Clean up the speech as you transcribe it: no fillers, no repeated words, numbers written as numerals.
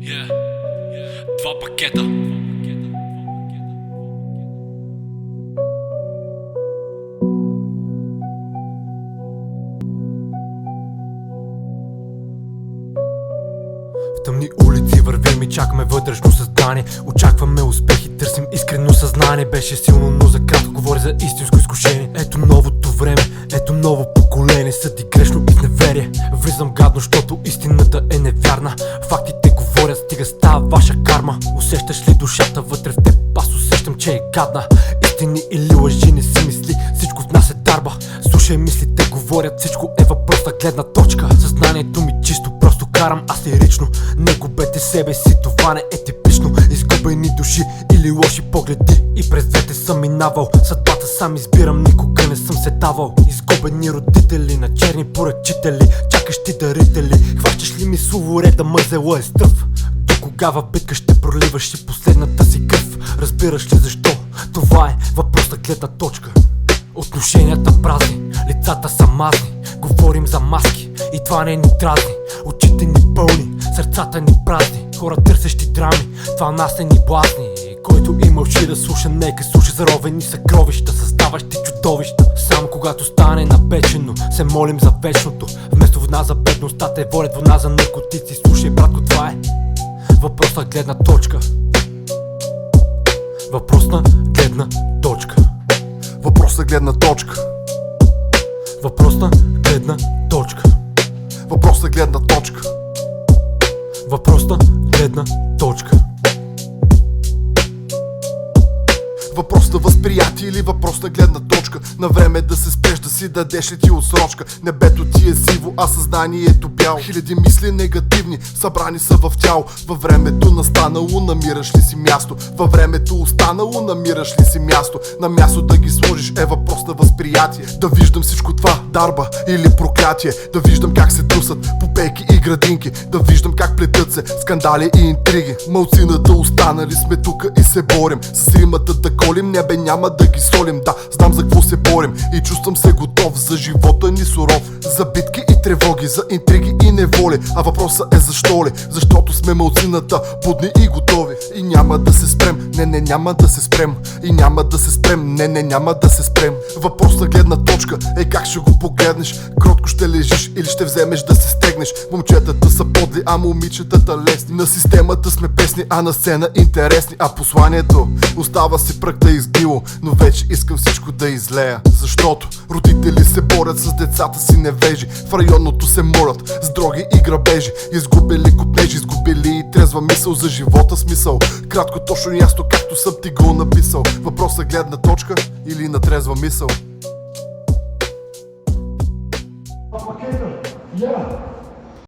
Два пакета. В тъмни улици вървим и чакаме вътрешно създание. Очакваме успехи, търсим искрено съзнание. Беше силно, но за кратко говори за истинско изкушение. Ето новото време, ето ново поколение. Съди грешно и с неверие. Влизам гадно, защото истината е невярна. Фактите говорят, стига става ваша карма. Усещаш ли душата вътре в теб? Аз усещам, че е гадна. Истини или лъжи не си мисли, всичко в нас е дарба. Слушай, мислите говорят, всичко е въпрос на гледна точка. Съзнанието ми чисто, просто карам астерично. Не губете себе си, това не е типично. Изгубени души или лоши погледи, и през двете съм минавал. Съдбата сам избирам, никога не съм се давал. Изгубени родители на черни поръчители, чакащи дарители. Хващаш ли ми словореда, мързела е стръв. До кога в битка ще проливаш и последната си кръв? Разбираш ли защо? Това е въпрос на гледна точка. Отношенията празни, лицата са мазни. Говорим за маски и това не ни дразни. Очите ни пълни, сърцата ни празни. Хора търсещи драми, това нас не ни блазни. Който има уши да слуша, нека слуша заровени съкровища, създаващи чудовища. Само когато стане напечено, се молим за вечното. Вместо вина за бедността те водят война за наркотици. Слушай, братко, това е въпрос на гледна точка. Въпрос на гледна точка. Въпрос на гледна точка. Въпрос на гледна точка. Въпрос на гледна точка. Въпрос на гледна точка. Въпрос на възприятие или въпрос на гледна точка. На време да се спреш, да си дадеш ли ти отсрочка. Небето ти е сиво, а съзнанието бяло. Хиляди мисли негативни, събрани са в тяло. Във времето настанало, намираш ли си място? Във времето останало, намираш ли си място? На място да ги сложиш е въпрос на възприятие. Да виждам всичко това, дарба или проклятие. Да виждам как се трусат попейки и градинки. Да виждам как плетат се скандали и интриги. Малцината останали сме тука и се борим. С римата да колим, небе няма да ги солим. Да, знам за какво се борим и чувствам се готов за живота ни суров. За битки и тревоги, за интриги и неволи. А въпросът е защо ли? Защото сме малцината, будни и готови. И няма да се спрем, не няма да се спрем. И няма да се спрем, не няма да се спрем. Въпрос на гледна точка е как ще го погледнеш. Кротко ще лежиш или ще вземеш да се стегнеш. Момчетата са подли, а момичетата лесни. На системата сме песни, а на сцена интересни. А посланието остава си прък да изгнило, но вече искам всичко да излея. Защото родители се борят с децата си невежи. В районното се молят с дроги и грабежи. Изгубили купнежи, изгубили и трезва мисъл за живота смисъл. Кратко, точно, ясно, както съм ти го написал. Въпрос на гледна точка или на трезва мисъл. Yeah.